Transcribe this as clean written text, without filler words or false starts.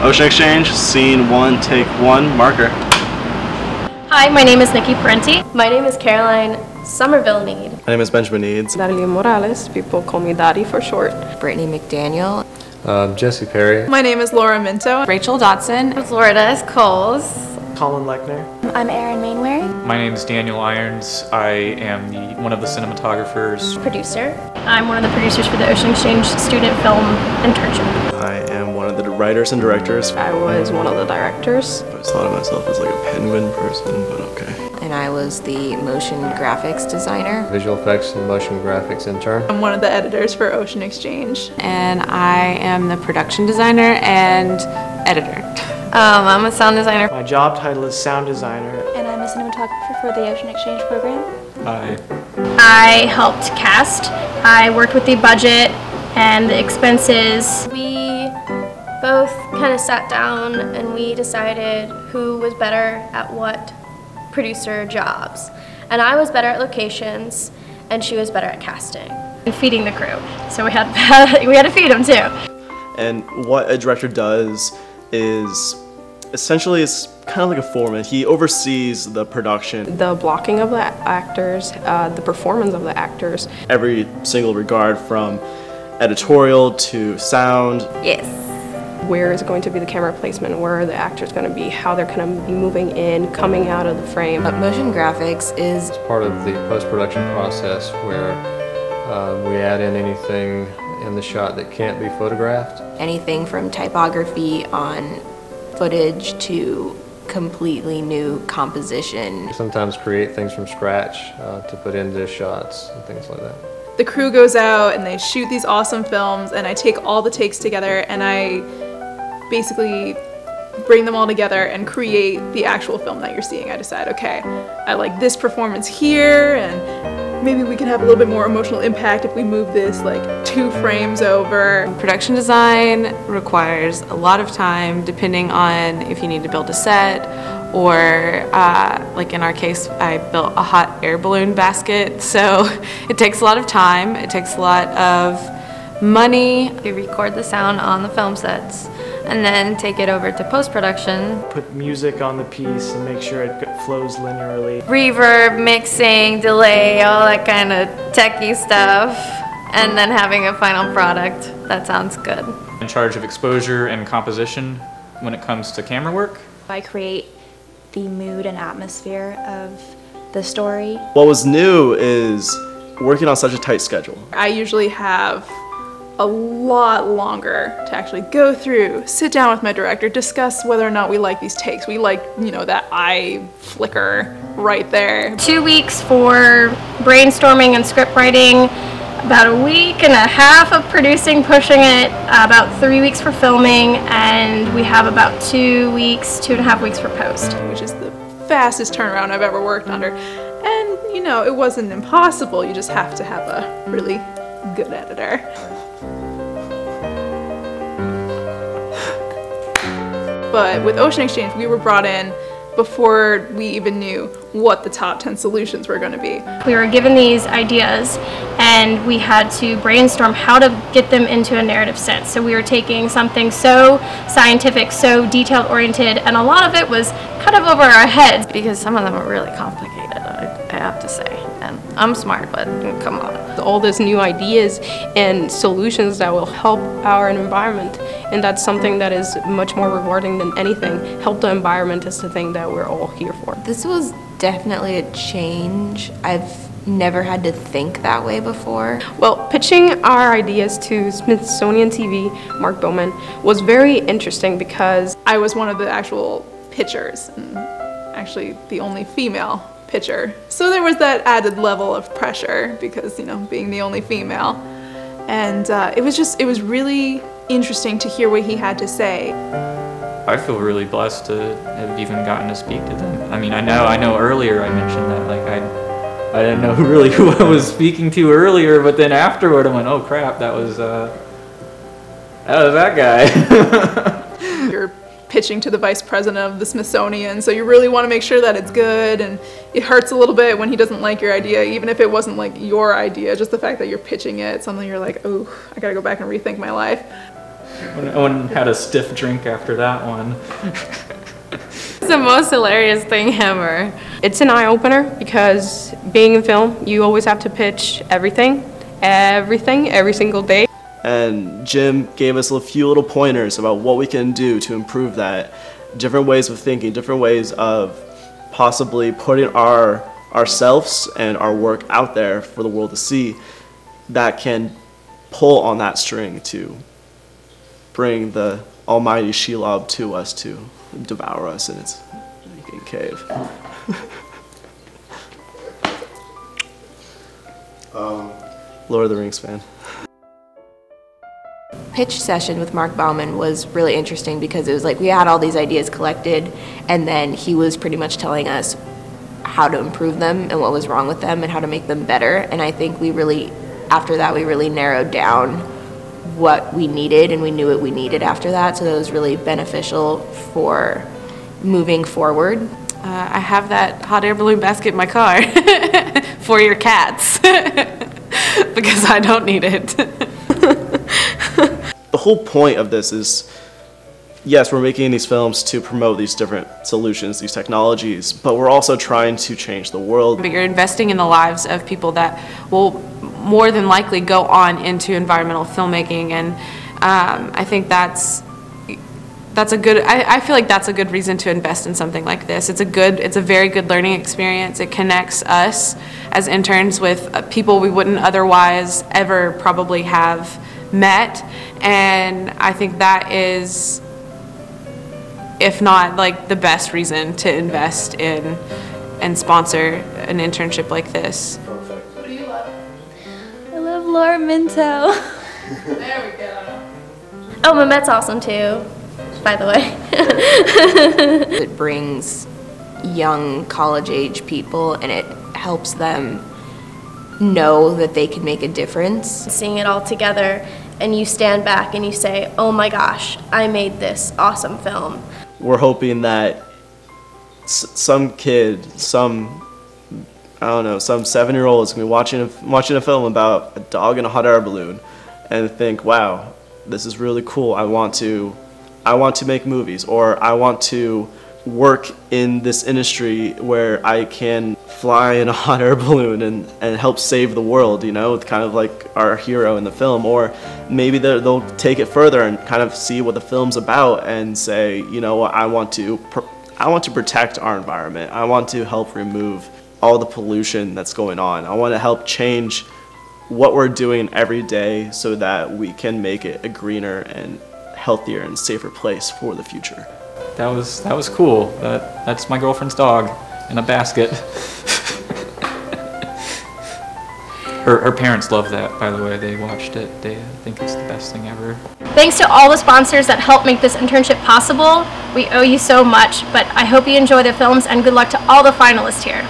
Ocean Exchange, scene 1, take 1, marker. Hi, my name is Nikki Parenti. My name is Caroline Somerville Need. My name is Benjamin Needs. Darlene Morales, people call me Daddy for short. Brittany McDaniel. Jesse Perry. My name is Laura Minto. Rachel Dotson. Lourdes Coles. Colin Lechner. I'm Erin Mainwary. My name is Daniel Irons. I am one of the cinematographers. Producer. I'm one of the producers for the Ocean Exchange student film internship. I am one of the writers and directors. I was one of the directors. I always thought of myself as like a penguin person, but okay. And I was the motion graphics designer. Visual effects and motion graphics intern. I'm one of the editors for Ocean Exchange. And I am the production designer and editor. I'm a sound designer. My job title is sound designer. And I'm a cinematographer for the Ocean Exchange program. Hi. I helped cast. I worked with the budget and the expenses. We both kind of sat down and we decided who was better at what producer jobs. And I was better at locations and she was better at casting. And feeding the crew. So we had to feed them too. And what a director does is essentially it's kind of like a foreman. He oversees the production. The blocking of the actors, the performance of the actors. Every single regard from editorial to sound. Yes. Where is going to be the camera placement, where are the actors going to be, how they're going to be moving in, coming out of the frame. Motion graphics is Part of the post-production process where we add in anything in the shot that can't be photographed. anything from typography on footage to completely new composition. Sometimes create things from scratch to put into shots and things like that. The crew goes out and they shoot these awesome films and I take all the takes together and I basically bring them all together and create the actual film that you're seeing. I decide, okay, I like this performance here and maybe we can have a little bit more emotional impact if we move this like 2 frames over. Production design requires a lot of time depending on if you need to build a set or like in our case I built a hot air balloon basket, so it takes a lot of time, it takes a lot of money. We record the sound on the film sets and then take it over to post-production. Put music on the piece and make sure it flows linearly. Reverb, mixing, delay, all that kind of techie stuff, and then having a final product that sounds good. In charge of exposure and composition when it comes to camera work. I create the mood and atmosphere of the story. What was new is working on such a tight schedule. I usually have a lot longer to actually go through, sit down with my director, discuss whether or not we like these takes. We like, you know, that eye flicker right there. 2 weeks for brainstorming and script writing, about a week and a half of producing, pushing it, about 3 weeks for filming, and we have about 2 weeks, 2.5 weeks for post. Which is the fastest turnaround I've ever worked under. And, you know, it wasn't impossible, you just have to have a really good editor. But with Ocean Exchange, we were brought in before we even knew what the top 10 solutions were going to be. We were given these ideas and we had to brainstorm how to get them into a narrative sense. So we were taking something so scientific, so detail oriented, and a lot of it was kind of over our heads because some of them are really complicated, I have to say. And I'm smart, but come on. All these new ideas and solutions that will help our environment, and that's something that is much more rewarding than anything. Help the environment is the thing that we're all here for. This was definitely a change. I've never had to think that way before. Well, pitching our ideas to Smithsonian TV, Mark Bowman, was very interesting because I was one of the actual pitchers, and actually the only female pitcher. So there was that added level of pressure because, you know, being the only female. And it was really interesting to hear what he had to say. I feel really blessed to have even gotten to speak to them. I mean, I know earlier I mentioned that, like, I didn't know really who I was speaking to earlier, but then afterward I went, oh crap, that was that guy. You're pitching to the vice president of the Smithsonian, so you really want to make sure that it's good, and it hurts a little bit when he doesn't like your idea, even if it wasn't like your idea, just the fact that you're pitching it, something you're like, oh, I gotta go back and rethink my life. One had a stiff drink after that one. It's the most hilarious thing ever. It's an eye-opener because being in film, you always have to pitch everything, every single day. And Jim gave us a few little pointers about what we can do to improve that. Different ways of thinking, different ways of possibly putting ourselves and our work out there for the world to see that can pull on that string to bring the almighty Shelob to us to devour us in its cave. Lord of the Rings fan. Pitch session with Mark Bauman was really interesting because it was like we had all these ideas collected, and then he was pretty much telling us how to improve them and what was wrong with them and how to make them better. And I think we really, after that, we really narrowed down what we needed, and we knew what we needed after that. So that was really beneficial for moving forward. I have that hot air balloon basket in my car for your cats because I don't need it. The whole point of this is, yes, we're making these films to promote these different solutions, these technologies, but we're also trying to change the world. But you're investing in the lives of people that will more than likely go on into environmental filmmaking, and I think that's a good, I feel like that's a good reason to invest in something like this. It's a very good learning experience. It connects us as interns with people we wouldn't otherwise ever probably have met, and I think that is, if not like the best reason to invest in and sponsor an internship like this. What do you love? I love Laura Minto. There we go. Oh, Mamet's awesome too, by the way. It brings young college-age people, and it helps them know that they can make a difference. Seeing it all together, and you stand back and you say, oh my gosh, I made this awesome film. We're hoping that some kid, some 7-year-old is going to be watching a film about a dog in a hot air balloon and think, wow, this is really cool. I want to make movies, or I want to work in this industry where I can fly in a hot air balloon and help save the world, you know, kind of like our hero in the film. Or maybe they'll take it further and kind of see what the film's about and say, you know what, I want to protect our environment. I want to help remove all the pollution that's going on. I want to help change what we're doing every day so that we can make it a greener and healthier and safer place for the future. That was cool. That's my girlfriend's dog in a basket. Her parents love that, by the way. They watched it. They think it's the best thing ever. Thanks to all the sponsors that helped make this internship possible. We owe you so much, but I hope you enjoy the films, and good luck to all the finalists here.